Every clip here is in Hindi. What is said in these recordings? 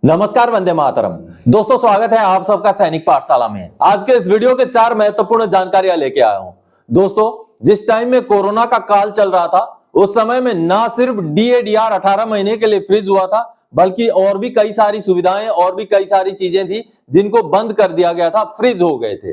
नमस्कार, वंदे मातरम। दोस्तों, स्वागत है आप सबका सैनिक पाठशाला में। आज के इस वीडियो के 4 महत्वपूर्ण जानकारियां लेके आया हूं। दोस्तों, जिस टाइम में कोरोना का काल चल रहा था, उस समय में ना सिर्फ DADR 18 महीने के लिए फ्रीज हुआ था, बल्कि और भी कई सारी सुविधाएं और भी कई सारी चीजें थी जिनको बंद कर दिया गया था, फ्रीज हो गए थे,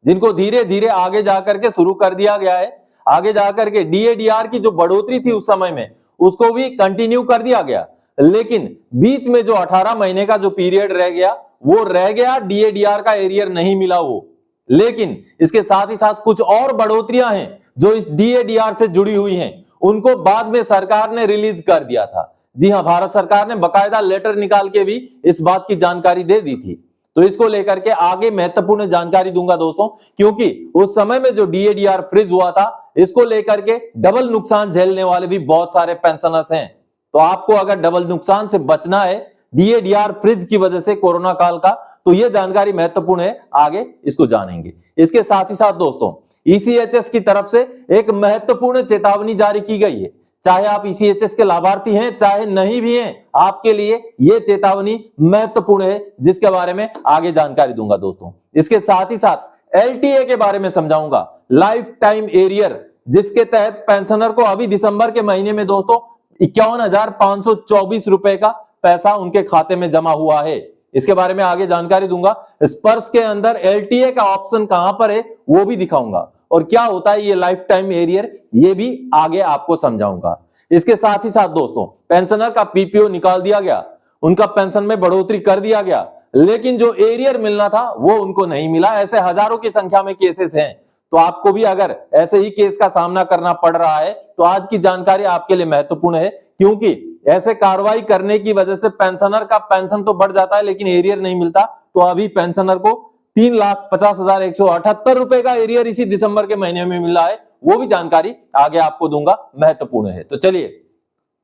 जिनको धीरे धीरे आगे जाकर के शुरू कर दिया गया है। आगे जाकर के DADR की जो बढ़ोतरी थी उस समय में, उसको भी कंटिन्यू कर दिया गया। लेकिन बीच में जो 18 महीने का जो पीरियड रह गया, वो रह गया, DADR का एरियर नहीं मिला वो। लेकिन इसके साथ ही साथ कुछ और बढ़ोतरियां हैं जो इस DADR से जुड़ी हुई हैं, उनको बाद में सरकार ने रिलीज कर दिया था। जी हां, भारत सरकार ने बकायदा लेटर निकाल के भी इस बात की जानकारी दे दी थी। तो इसको लेकर के आगे महत्वपूर्ण जानकारी दूंगा दोस्तों, क्योंकि उस समय में जो DADR फ्रीज हुआ था, इसको लेकर के डबल नुकसान झेलने वाले भी बहुत सारे पेंशनर्स हैं। तो आपको अगर डबल नुकसान से बचना है DADR फ्रीज की वजह से कोरोना काल का, तो यह जानकारी महत्वपूर्ण है, आगे इसको जानेंगे। इसके साथ ही साथ दोस्तों, ECHS की तरफ से एक महत्वपूर्ण चेतावनी जारी की गई है। चाहे आप ECHS के लाभार्थी हैं, चाहे नहीं भी हैं, आपके लिए यह चेतावनी महत्वपूर्ण है, जिसके बारे में आगे जानकारी दूंगा दोस्तों। इसके साथ ही साथ LTA के बारे में समझाऊंगा, लाइफ टाइम एरियर, जिसके तहत पेंशनर को अभी दिसंबर के महीने में दोस्तों 51,524 रुपए का पैसा उनके खाते में जमा हुआ है। इसके बारे में आगे जानकारी दूंगा। स्पर्श के अंदर LTA का ऑप्शन कहां पर है वो भी दिखाऊंगा, और क्या होता है ये लाइफ टाइम एरियर, ये भी आगे आपको समझाऊंगा। इसके साथ ही साथ दोस्तों, पेंशनर का PPO निकाल दिया गया, उनका पेंशन में बढ़ोतरी कर दिया गया, लेकिन जो एरियर मिलना था वो उनको नहीं मिला। ऐसे हजारों की संख्या में केसेस हैं। तो आपको भी अगर ऐसे ही केस का सामना करना पड़ रहा है, तो आज की जानकारी आपके लिए महत्वपूर्ण है, क्योंकि ऐसे कार्रवाई करने की वजह से पेंशनर का पेंशन तो बढ़ जाता है, लेकिन एरियर नहीं मिलता। तो अभी पेंशनर को 3,50,178 रुपए का एरियर इसी दिसंबर के महीने में मिला है, वो भी जानकारी आगे आपको दूंगा, महत्वपूर्ण है। तो चलिए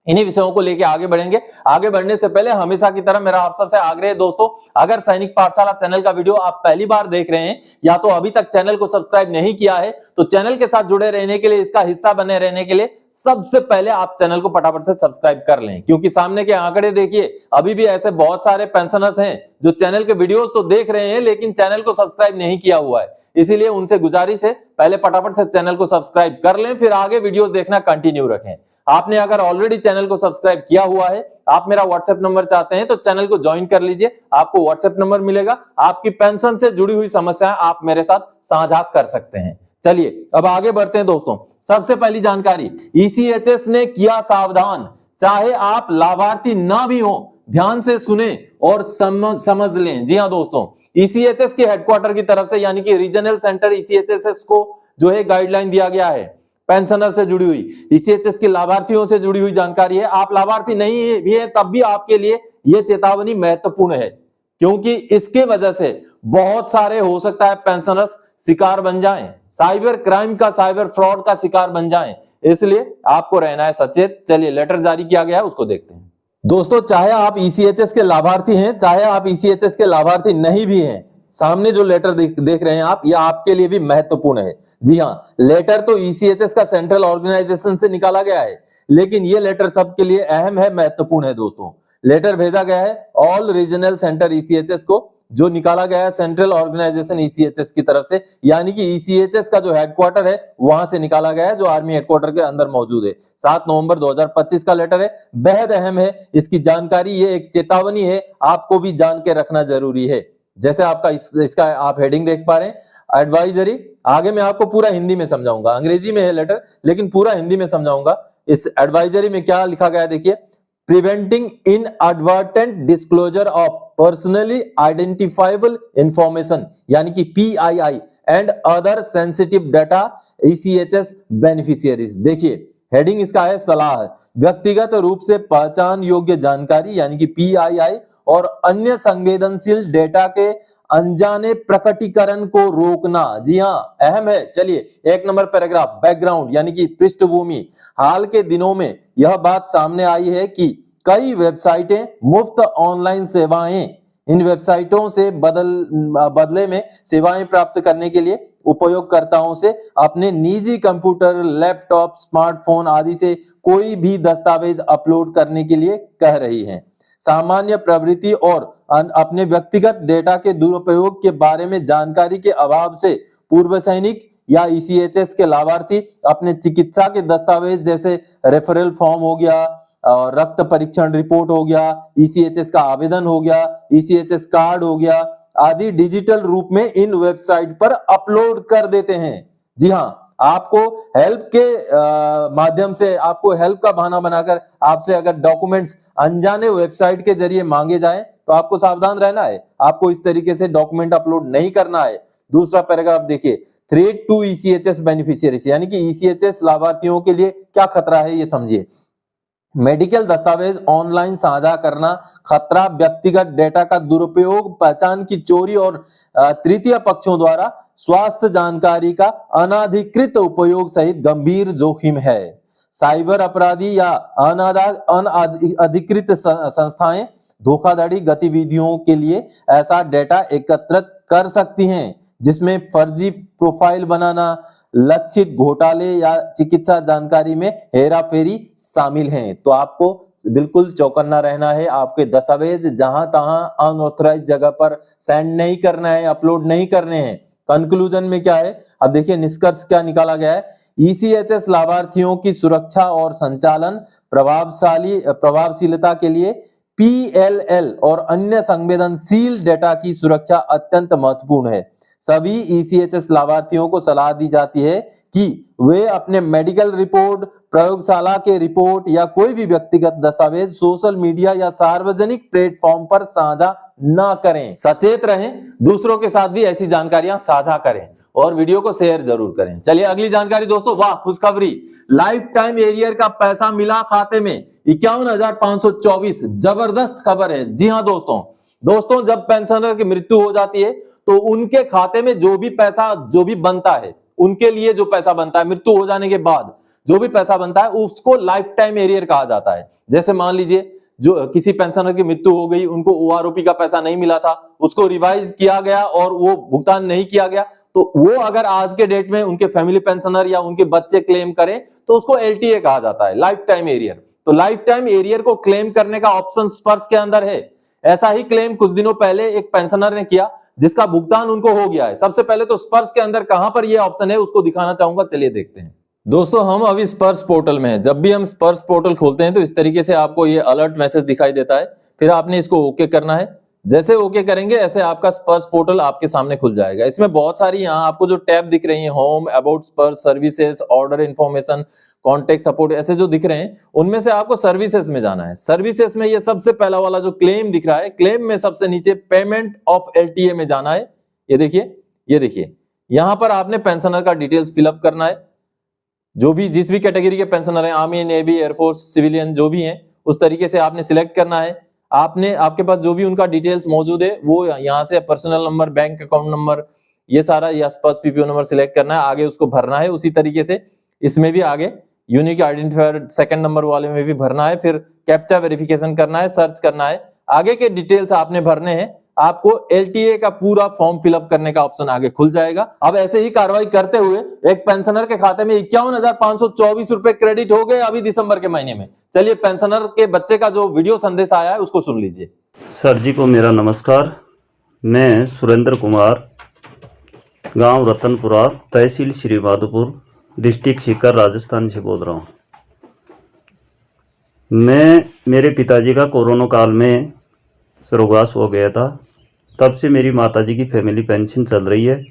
इन्हीं विषयों को लेके आगे बढ़ेंगे। आगे बढ़ने से पहले हमेशा की तरह मेरा आप सबसे आग्रह है दोस्तों, अगर सैनिक पाठशाला चैनल का वीडियो आप पहली बार देख रहे हैं, या तो अभी तक चैनल को सब्सक्राइब नहीं किया है, तो चैनल के साथ जुड़े रहने के लिए, इसका हिस्सा बने रहने के लिए सबसे पहले आप चैनल को फटाफट से सब्सक्राइब कर लें। क्योंकि सामने के आंकड़े देखिए, अभी भी ऐसे बहुत सारे पेंशनर्स हैं जो चैनल के वीडियोस तो देख रहे हैं, लेकिन चैनल को सब्सक्राइब नहीं किया हुआ है। इसीलिए उनसे गुजारिश है, पहले फटाफट से चैनल को सब्सक्राइब कर लें, फिर आगे वीडियोस देखना कंटिन्यू रखें। आपने अगर ऑलरेडी चैनल को सब्सक्राइब किया हुआ है, आप मेरा व्हाट्सएप नंबर चाहते हैं, तो चैनल को ज्वाइन कर लीजिए, आपको व्हाट्सएप नंबर मिलेगा। आपकी पेंशन से जुड़ी हुई समस्याएं आप मेरे साथ साझा कर सकते हैं। चलिए अब आगे बढ़ते हैं दोस्तों। सबसे पहली जानकारी, ECHS ने किया सावधान। चाहे आप लाभार्थी ना भी हो, ध्यान से सुने और समझ लें। जी हां दोस्तों, ECHS के हेडक्वार्टर की तरफ से, यानी कि रीजनल सेंटर ECHS को जो है गाइडलाइन दिया गया है, पेंशनर से जुड़ी हुई, ECHS के लाभार्थियों से जुड़ी हुई जानकारी है। आप लाभार्थी नहीं भी है, तब भी आपके लिए यह चेतावनी महत्वपूर्ण है, क्योंकि इसके वजह से बहुत सारे हो सकता है पेंशनर्स शिकार बन जाएं, साइबर क्राइम का, साइबर फ्रॉड का शिकार बन जाएं। इसलिए आपको रहना है सचेत। चलिए लेटर जारी किया गया है, उसको देखते हैं दोस्तों। चाहे आप ECHS के लाभार्थी हैं, चाहे आप ECHS के लाभार्थी नहीं भी हैं, सामने जो लेटर देख रहे हैं आप, यह आपके लिए भी महत्वपूर्ण है। जी हां, लेटर तो ECHS का सेंट्रल ऑर्गेनाइजेशन से निकाला गया है, लेकिन यह लेटर सबके लिए अहम है, महत्वपूर्ण है दोस्तों। लेटर भेजा गया है ऑल रीजनल सेंटर ECHS को, जो निकाला गया है सेंट्रल ऑर्गेनाइजेशन ECHS की तरफ से, यानी कि ECHS का जो हेडक्वार्टर है वहां से निकाला गया है, जो आर्मी हेडक्वार्टर के अंदर मौजूद है। 7 नवंबर 2025 का लेटर है, बेहद अहम है इसकी जानकारी। ये एक चेतावनी है, आपको भी जान के रखना जरूरी है। जैसे आपका इसका आप हेडिंग देख पा रहे हैं, एडवाइजरी। आगे मैं आपको पूरा हिंदी में समझाऊंगा, अंग्रेजी में है लेटर, लेकिन पूरा हिंदी में समझाऊंगा। इस एडवाइजरी में क्या लिखा गया है देखिए, preventing inadvertent disclosure of personally identifiable information, यानी कि PII and other sensitive data ECHS beneficiaries. देखिए हेडिंग इसका है, सलाह, व्यक्तिगत रूप से पहचान योग्य जानकारी, यानी कि PII और अन्य संवेदनशील डेटा के अनजाने प्रकटीकरण को रोकना। जी हां, अहम है। चलिए 1 नंबर पैराग्राफ, बैकग्राउंड, यानी कि पृष्ठभूमि। हाल के दिनों में यह बात सामने आई है कि कई वेबसाइटें मुफ्त ऑनलाइन सेवाएं, इन वेबसाइटों से बदले में सेवाएं प्राप्त करने के लिए उपयोगकर्ताओं से अपने निजी कंप्यूटर, लैपटॉप, स्मार्टफोन आदि से कोई भी दस्तावेज अपलोड करने के लिए कह रही हैं। सामान्य प्रवृत्ति और अपने व्यक्तिगत डेटा के दुरुपयोग के बारे में जानकारी के अभाव से पूर्व सैनिक या ईसीएचएस के लाभार्थी अपने चिकित्सा के दस्तावेज जैसे रेफरल फॉर्म हो गया और रक्त परीक्षण रिपोर्ट हो गया, ईसीएचएस का आवेदन हो गया, ईसीएचएस कार्ड हो गया आदि डिजिटल रूप में इन वेबसाइट पर अपलोड कर देते हैं। जी हाँ, आपको हेल्प के माध्यम से, आपको हेल्प का बहाना बनाकर आपसे अगर डॉक्यूमेंट्स अनजाने वेबसाइट के जरिए मांगे जाएं तो आपको सावधान रहना है, आपको इस तरीके से डॉक्यूमेंट अपलोड नहीं करना है। दूसरा पैराग्राफ देखिए, थ्रेट टू ईसीएचएस बेनिफिशियरीज, यानी कि ईसीएचएस लाभार्थियों के लिए क्या खतरा है ये समझिए। मेडिकल दस्तावेज ऑनलाइन साझा करना खतरा, व्यक्तिगत डेटा का दुरुपयोग, पहचान की चोरी और तृतीय पक्षों द्वारा स्वास्थ्य जानकारी का अनाधिकृत उपयोग सहित गंभीर जोखिम है। साइबर अपराधी या अनधिकृत संस्थाएं धोखाधड़ी गतिविधियों के लिए ऐसा डेटा एकत्रित कर सकती हैं जिसमें फर्जी प्रोफाइल बनाना, लक्षित घोटाले या चिकित्सा जानकारी में हेराफेरी शामिल हैं। तो आपको बिल्कुल चौकन्ना रहना है, आपके दस्तावेज जहां तहां अनऑथराइज्ड जगह पर सेंड नहीं करना है, अपलोड नहीं करने हैं। कंक्लूजन में क्या है, अब देखिए निष्कर्ष क्या निकाला गया है। ईसीएचएस लाभार्थियों की सुरक्षा और संचालन प्रभावशीलता के लिए पीएलएल और अन्य संवेदनशील डेटा की सुरक्षा अत्यंत महत्वपूर्ण है। सभी ईसीएचएस लाभार्थियों को सलाह दी जाती है कि वे अपने मेडिकल रिपोर्ट, प्रयोगशाला के रिपोर्ट या कोई भी व्यक्तिगत दस्तावेज सोशल मीडिया या सार्वजनिक प्लेटफॉर्म पर साझा ना करें। सचेत रहें, दूसरों के साथ भी ऐसी जानकारियां साझा करें और वीडियो को शेयर जरूर करें। चलिए अगली जानकारी दोस्तों, वाह खुशखबरी, लाइफ टाइम एरियर का पैसा मिला खाते में 51,524। जबरदस्त खबर है। जी हाँ दोस्तों, जब पेंशनर की मृत्यु हो जाती है तो उनके खाते में जो भी पैसा जो भी बनता है, उनके लिए जो पैसा बनता है मृत्यु हो जाने के बाद जो भी पैसा बनता है उसको लाइफ टाइम एरियर कहा जाता है। जैसे मान लीजिए जो किसी पेंशनर की मृत्यु हो गई, उनको ओआरओपी का पैसा नहीं मिला था, उसको रिवाइज किया गया और वो भुगतान नहीं किया गया, तो वो अगर आज के डेट में उनके फैमिली पेंशनर या उनके बच्चे क्लेम करें तो उसको एलटीए कहा जाता है, लाइफ टाइम एरियर। तो लाइफ टाइम एरियर को क्लेम करने का ऑप्शन स्पर्श के अंदर है। ऐसा ही क्लेम कुछ दिनों पहले एक पेंशनर ने किया जिसका भुगतान उनको हो गया है। सबसे पहले तो स्पर्श के अंदर कहां पर यह ऑप्शन है उसको दिखाना चाहूंगा, चलिए देखते हैं। दोस्तों हम अभी स्पर्श पोर्टल में हैं। जब भी हम स्पर्श पोर्टल खोलते हैं तो इस तरीके से आपको ये अलर्ट मैसेज दिखाई देता है, फिर आपने इसको ओके करना है। जैसे ओके करेंगे ऐसे आपका स्पर्श पोर्टल आपके सामने खुल जाएगा। इसमें बहुत सारी यहाँ आपको जो टैब दिख रही है, होम, अबाउट स्पर्श, services, order information, contact support, ऐसे जो दिख रहे हैं उनमें से आपको सर्विसेज में जाना है। सर्विसेज में ये सबसे पहला वाला जो क्लेम दिख रहा है, क्लेम में सबसे नीचे पेमेंट ऑफ एलटीए में जाना है। ये देखिए यहां पर आपने पेंशनर का डिटेल्स फिलअप करना है। जो भी जिस भी कैटेगरी के पेंशनर हैं, आर्मी, नेवी, एयरफोर्स, सिविलियन जो भी हैं, उस तरीके से आपने सिलेक्ट करना है। आपके पास जो भी उनका डिटेल्स मौजूद है वो यहाँ से personal number, bank account number, ये सारा या स्पर्श पीपीओ नंबर सिलेक्ट करना है, आगे उसको भरना है। उसी तरीके से इसमें भी आगे यूनिक आइडेंटिफायर सेकंड नंबर वाले में भी भरना है, फिर कैप्चा वेरिफिकेशन करना है, सर्च करना है, आगे के डिटेल्स आपने भरने हैं। आपको एलटीए का पूरा फॉर्म फिलअप करने का ऑप्शन आगे खुल जाएगा। अब ऐसे ही कार्रवाई करते हुए एक पेंशनर के खाते में 51,524 रुपए क्रेडिट हो गए अभी दिसंबर के महीने में। चलिए पेंशनर के बच्चे का जो वीडियो संदेश आया है उसको सुन लीजिए। सर जी को मेरा नमस्कार। मैं सुरेंद्र कुमार, गांव रतनपुरा, तहसील श्री माधोपुर, डिस्ट्रिक्ट सीकर, राजस्थान से बोल रहा हूं। मेरे पिताजी का कोरोना काल में स्वर्गवास हो गया था, तब से मेरी माताजी की फैमिली पेंशन चल रही है।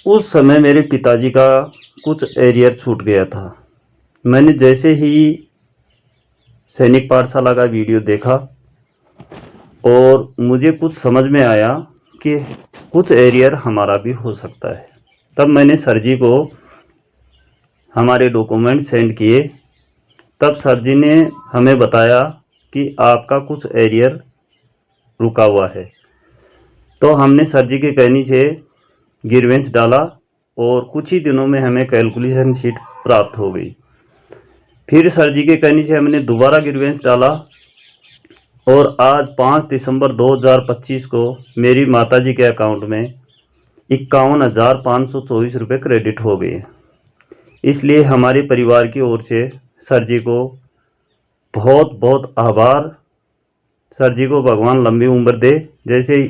उस समय मेरे पिताजी का कुछ एरियर छूट गया था। मैंने जैसे ही सैनिक पाठशाला का वीडियो देखा और मुझे कुछ समझ में आया कि कुछ एरियर हमारा भी हो सकता है, तब मैंने सर जी को हमारे डॉक्यूमेंट सेंड किए। तब सर जी ने हमें बताया कि आपका कुछ एरियर रुका हुआ है। तो हमने सर जी के कहने से ग्रीवेंस डाला और कुछ ही दिनों में हमें कैलकुलेशन शीट प्राप्त हो गई। फिर सर जी के कहने से हमने दोबारा ग्रीवेंस डाला और आज 5 दिसंबर 2025 को मेरी माताजी के अकाउंट में 51,524 रुपये क्रेडिट हो गए। इसलिए हमारे परिवार की ओर से सर जी को बहुत बहुत आभार। सर जी को भगवान लंबी उम्र दे, जैसे ही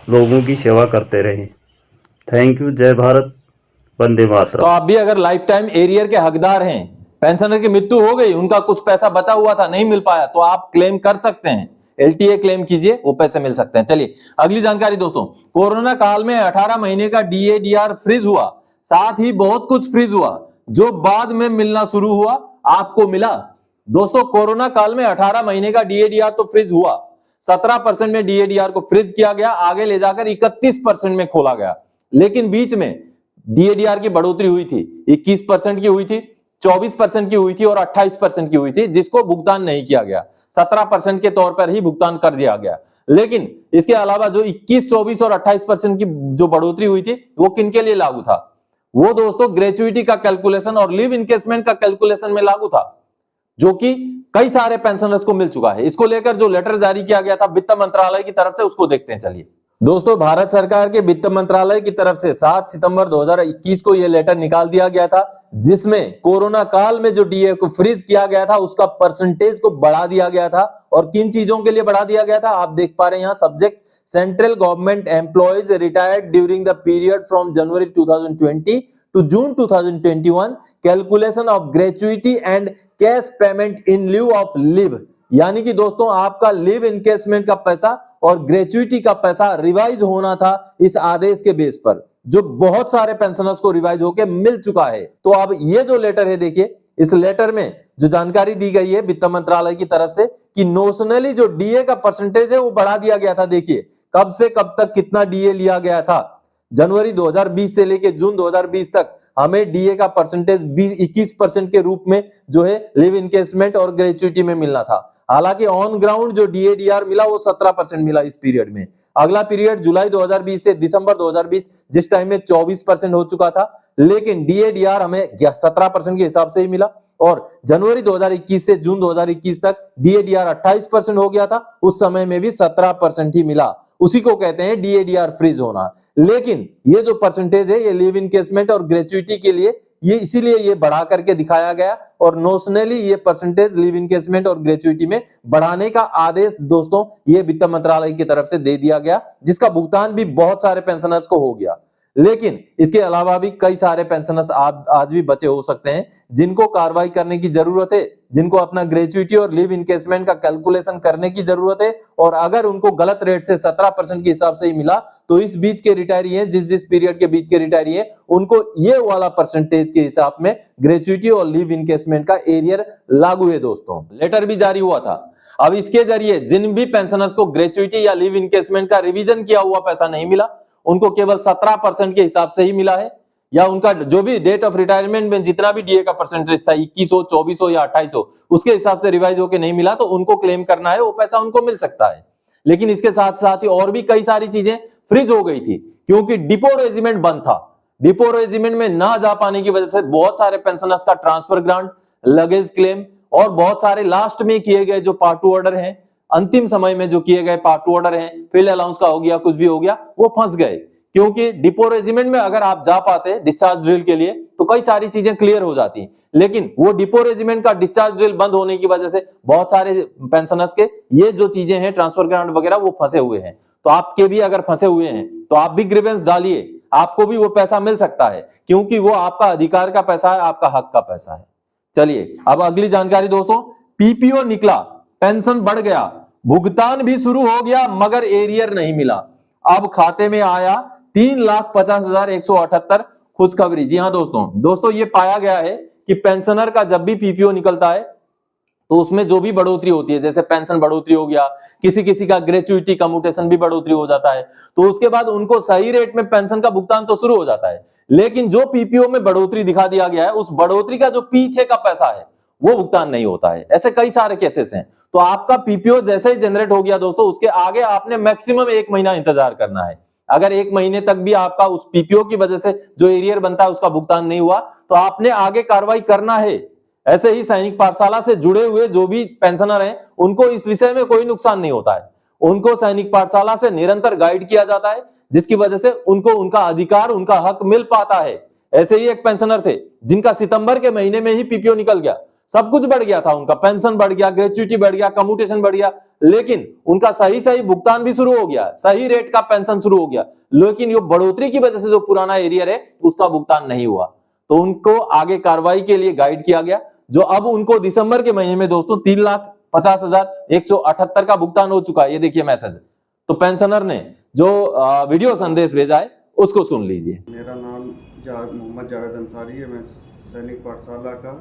लोगों की सेवा करते रहें। Thank you. जय भारत, वंदे तो मातरम। आप भी अगर लाइफ टाइम एरियर के हकदार हैं, पेंशनर की मृत्यु हो गई, उनका कुछ पैसा बचा हुआ था नहीं मिल पाया, तो आप क्लेम कर सकते हैं। एलटीए क्लेम कीजिए, वो पैसे मिल सकते हैं। चलिए अगली जानकारी दोस्तों, कोरोना काल में 18 महीने का डीएडीआर फ्रीज हुआ, साथ ही बहुत कुछ फ्रीज हुआ जो बाद में मिलना शुरू हुआ, आपको मिला। दोस्तों कोरोना काल में 18 महीने का डीएडीआर तो फ्रीज हुआ, 17% में डीएडीआर को फ्रीज किया गया, आगे ले जाकर 31% में खोला गया। लेकिन बीच में डीएडीआर की बढ़ोतरी हुई थी, 21% की हुई थी, 24% की हुई थी और 28% की हुई थी, जिसको भुगतान नहीं किया गया। 17% के तौर पर ही भुगतान कर दिया गया। लेकिन इसके अलावा जो 21, 24 और 28% की जो बढ़ोतरी हुई थी, वो किनके लिए लागू था? वो दोस्तों ग्रेचुइटी का कैलकुलेशन और लिव इनकेसमेंट का कैलकुलेशन में लागू था, जो कि कई सारे पेंशनर्स को मिल चुका है। इसको लेकर जो लेटर जारी किया गया था वित्त मंत्रालय की तरफ से, उसको देखते हैं। चलिए दोस्तों, भारत सरकार के वित्त मंत्रालय की तरफ से 7 सितंबर 2021 को यह लेटर निकाल दिया गया था, जिसमें कोरोना काल में जो डीए को फ्रीज किया गया था, उसका परसेंटेज को बढ़ा दिया गया था। और किन चीजों के लिए बढ़ा दिया गया था, आप देख पा रहे हैं यहां, subject central government employees retired during the period from January 2020 to June 2021, calculation of gratuity and cash payment in lieu of leave. यानी कि दोस्तों आपका लिव इनकेसमेंट का पैसा और ग्रेचुइटी का पैसा रिवाइज होना था इस आदेश के बेस पर, जो बहुत सारे पेंशनर्स को रिवाइज होकर मिल चुका है। तो अब ये जो लेटर है, देखिए इस लेटर में जो जानकारी दी गई है वित्त मंत्रालय की तरफ से कि नोशनली जो डीए का परसेंटेज है वो बढ़ा दिया गया था। देखिए कब से कब तक कितना डीए लिया गया था, जनवरी 2020 से लेके जून 2020 तक हमें डीए का परसेंटेज 21% के रूप में जो है लिव इनकेसमेंट और ग्रेचुइटी में मिलना था। हालांकि ऑन ग्राउंड जो डीएडीआर मिला वो 17% मिला इस पीरियड में। अगला पीरियड जुलाई 2020 से दिसंबर 2020, जिस टाइम में 24% हो चुका था, लेकिन डीएडीआर हमें 17% के हिसाब से ही मिला। और जनवरी 2021 से जून 2021 तक डीएडीआर 28% हो गया था, उस समय में भी 17% ही मिला। उसी को कहते हैं डीएडीआर फ्रीज होना। लेकिन ये जो परसेंटेज है ये लिव इनकेसमेंट और ग्रेचुइटी के लिए ये इसीलिए ये बढ़ा करके दिखाया गया, और नोशनली ये परसेंटेज लिव इनकेसमेंट और ग्रेचुइटी में बढ़ाने का आदेश दोस्तों ये वित्त मंत्रालय की तरफ से दे दिया गया, जिसका भुगतान भी बहुत सारे पेंशनर्स को हो गया। लेकिन इसके अलावा भी कई सारे पेंशनर्स आज भी बचे हो सकते हैं, जिनको कार्रवाई करने की जरूरत है, जिनको अपना ग्रेचुइटी और लिव इनकेसमेंट का कैलकुलेशन करने की जरूरत है। और अगर उनको गलत रेट से 17% के हिसाब से ही मिला, तो इस बीच के रिटायरी हैं, जिस पीरियड के बीच के रिटायरी है, उनको ये वाला परसेंटेज के हिसाब में ग्रेचुइटी और लिव इनकेसमेंट का एरियर लागू है। दोस्तों लेटर भी जारी हुआ था। अब इसके जरिए जिन भी पेंशनर्स को ग्रेचुइटी या लिव इनकेसमेंट का रिवीजन किया हुआ पैसा नहीं मिला, उनको केवल 17% के हिसाब से ही मिला है, या उनका जो भी डेट ऑफ रिटायरमेंट में जितना भी डीए का परसेंटेज था, 21 हो, 24 हो या 28 हो, उसके हिसाब से रिवाइज होके नहीं मिला, तो उनको क्लेम करना है, वो पैसा उनको मिल सकता है। लेकिन इसके साथ साथ ही और भी कई सारी चीजें फ्रीज हो गई थी, क्योंकि डिपो रेजिमेंट बंद था। डिपो रेजिमेंट में ना जा पाने की वजह से बहुत सारे पेंशनर्स का ट्रांसफर ग्रांट, लगेज क्लेम और बहुत सारे लास्ट में किए गए जो पार्ट टू ऑर्डर हैं, अंतिम समय में जो किए गए पार्ट टू ऑर्डर हैं, फील्ड अलाउंस का हो गया, कुछ भी हो गया, वो फंस गए। क्योंकि डिपो रेजिमेंट में अगर आप जा पाते डिस्चार्ज ड्रिल के लिए तो कई सारी चीजें क्लियर हो जाती, लेकिन वो डिपो रेजिमेंट का डिस्चार्ज ड्रिल बंद होने की वजह से बहुत सारे पेंशनर्स के ये जो चीजें हैं, ट्रांसफर ग्रांट वगैरह, वो फंसे हुए हैं। तो आपके भी अगर फंसे हुए हैं तो आप भी ग्रीवेंस डालिए, आपको भी वो पैसा मिल सकता है, क्योंकि वो आपका अधिकार का पैसा है, आपका हक का पैसा है। चलिए अब अगली जानकारी दोस्तों, पीपीओ निकला, पेंशन बढ़ गया, भुगतान भी शुरू हो गया, मगर एरियर नहीं मिला। अब खाते में आया 3,50,178 खुशखबरी। जी हाँ दोस्तों ये पाया गया है कि पेंशनर का जब भी पीपीओ निकलता है तो उसमें जो भी बढ़ोतरी होती है, जैसे पेंशन बढ़ोतरी हो गया, किसी का ग्रेचुइटी कम्यूटेशन भी बढ़ोतरी हो जाता है, तो उसके बाद उनको सही रेट में पेंशन का भुगतान तो शुरू हो जाता है। लेकिन जो पीपीओ में बढ़ोतरी दिखा दिया गया है, उस बढ़ोतरी का जो पीछे का पैसा है वो भुगतान नहीं होता है। ऐसे कई सारे केसेस हैं। तो आपका पीपीओ जैसे ही जनरेट हो गया दोस्तों, उसके आगे आपने मैक्सिमम 1 महीना इंतजार करना है। अगर 1 महीने तक भी आपका उस पीपीओ की वजह से जो एरियर बनता है उसका भुगतान नहीं हुआ, तो आपने आगे कार्रवाई करना है। ऐसे ही सैनिक पाठशाला से जुड़े हुए जो भी पेंशनर हैं, उनको इस विषय में कोई नुकसान नहीं होता है। उनको सैनिक पाठशाला से निरंतर गाइड किया जाता है, जिसकी वजह से उनको उनका अधिकार, उनका हक मिल पाता है। ऐसे ही एक पेंशनर थे जिनका सितंबर के महीने में ही पीपीओ निकल गया। सब कुछ बढ़ गया था, उनका पेंशन बढ़ गया, ग्रेच्युटी बढ़ गया, कम्यूटेशन बढ़ गया, लेकिन उनका सही भुगतान भी शुरू हो गया, सही रेट का पेंशन शुरू हो गया, लेकिन ये बढ़ोतरी की वजह से जो पुराना एरियर है उसका भुगतान नहीं हुआ, तो उनको आगे कार्रवाई के लिए गाइड किया गया, जो अब उनको दिसंबर के महीने में दोस्तों 3,50,178 का भुगतान हो चुका है। ये देखिए मैसेज, तो पेंशनर ने जो वीडियो संदेश भेजा है उसको सुन लीजिए। मेरा नाम मोहम्मद जावेद अंसारी है, मैं सैनिक पाठशाला का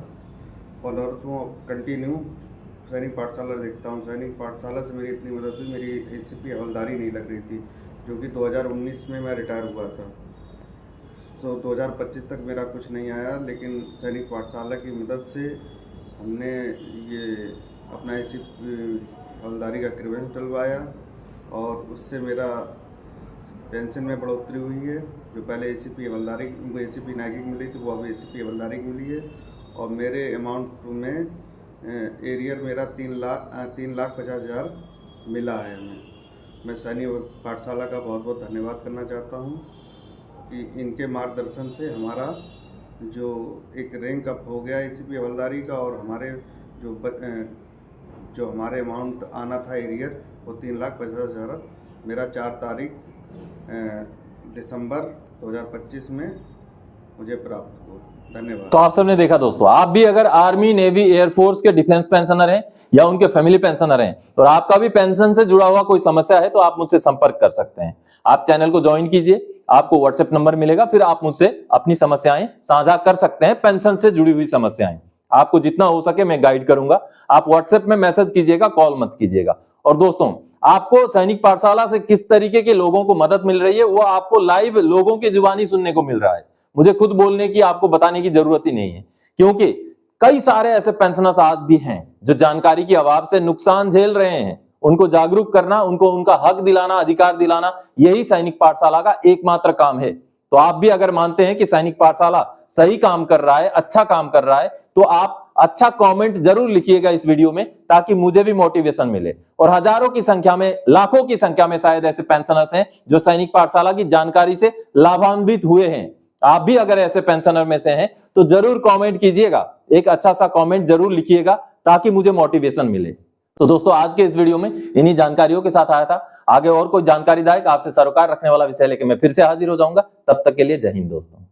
फॉलोअर हूँ, कंटिन्यू सैनिक पाठशाला देखता हूँ। सैनिक पाठशाला से मेरी इतनी मदद हुई, मेरी एसीपी हवलदारी नहीं लग रही थी, जो कि 2019 में मैं रिटायर हुआ था, तो 2025 तक मेरा कुछ नहीं आया, लेकिन सैनिक पाठशाला की मदद से हमने ये अपना एसीपी हवलदारी का क्रिवेंस डलवाया और उससे मेरा पेंशन में बढ़ोतरी हुई है। जो पहले एसीपी हवलदारी एसीपी नायकी मिली थी, वो अब एसीपी हवलदारी मिली है, और मेरे अमाउंट में एरियर मेरा 3,50,000 मिला है हमें। मैं सैनिक पाठशाला का बहुत बहुत धन्यवाद करना चाहता हूँ कि इनके मार्गदर्शन से हमारा जो एक रैंक अप हो गया एसीपी हवलदारी का, और हमारे जो हमारे अमाउंट आना था एरियर वो 3,50,000 मेरा 4 तारीख दिसंबर 2025 में मुझे प्राप्त हुआ। धन्यवाद। तो आप सबने देखा दोस्तों, आप भी अगर आर्मी, नेवी, एयरफोर्स के डिफेंस पेंशनर हैं या उनके फैमिली पेंशनर हैं और आपका भी पेंशन से जुड़ा हुआ कोई समस्या है तो आप मुझसे संपर्क कर सकते हैं। आप चैनल को ज्वाइन कीजिए, आपको व्हाट्सएप नंबर मिलेगा, फिर आप मुझसे अपनी समस्याएं साझा कर सकते हैं, पेंशन से जुड़ी हुई समस्याएं। आपको जितना हो सके मैं गाइड करूंगा। आप व्हाट्सएप में मैसेज कीजिएगा, कॉल मत कीजिएगा। और दोस्तों, आपको सैनिक पाठशाला से किस तरीके के लोगों को मदद मिल रही है वो आपको लाइव लोगों की जुबानी सुनने को मिल रहा है। मुझे खुद बोलने की, आपको बताने की जरूरत ही नहीं है, क्योंकि कई सारे ऐसे पेंशनर्स आज भी हैं जो जानकारी के अभाव से नुकसान झेल रहे हैं। उनको जागरूक करना, उनको उनका हक दिलाना, अधिकार दिलाना, यही सैनिक पाठशाला का एकमात्र काम है। तो आप भी अगर मानते हैं कि सैनिक पाठशाला सही काम कर रहा है, अच्छा काम कर रहा है, तो आप अच्छा कमेंट जरूर लिखिएगा इस वीडियो में, ताकि मुझे भी मोटिवेशन मिले। और हजारों की संख्या में, लाखों की संख्या में शायद ऐसे पेंशनर्स हैं जो सैनिक पाठशाला की जानकारी से लाभान्वित हुए हैं। आप भी अगर ऐसे पेंशनर में से हैं तो जरूर कमेंट कीजिएगा, एक अच्छा सा कमेंट जरूर लिखिएगा ताकि मुझे मोटिवेशन मिले। तो दोस्तों, आज के इस वीडियो में इन्हीं जानकारियों के साथ आया था। आगे और कोई जानकारीदायक, आपसे सरोकार रखने वाला विषय लेकर मैं फिर से हाजिर हो जाऊंगा। तब तक के लिए जय हिंद दोस्तों।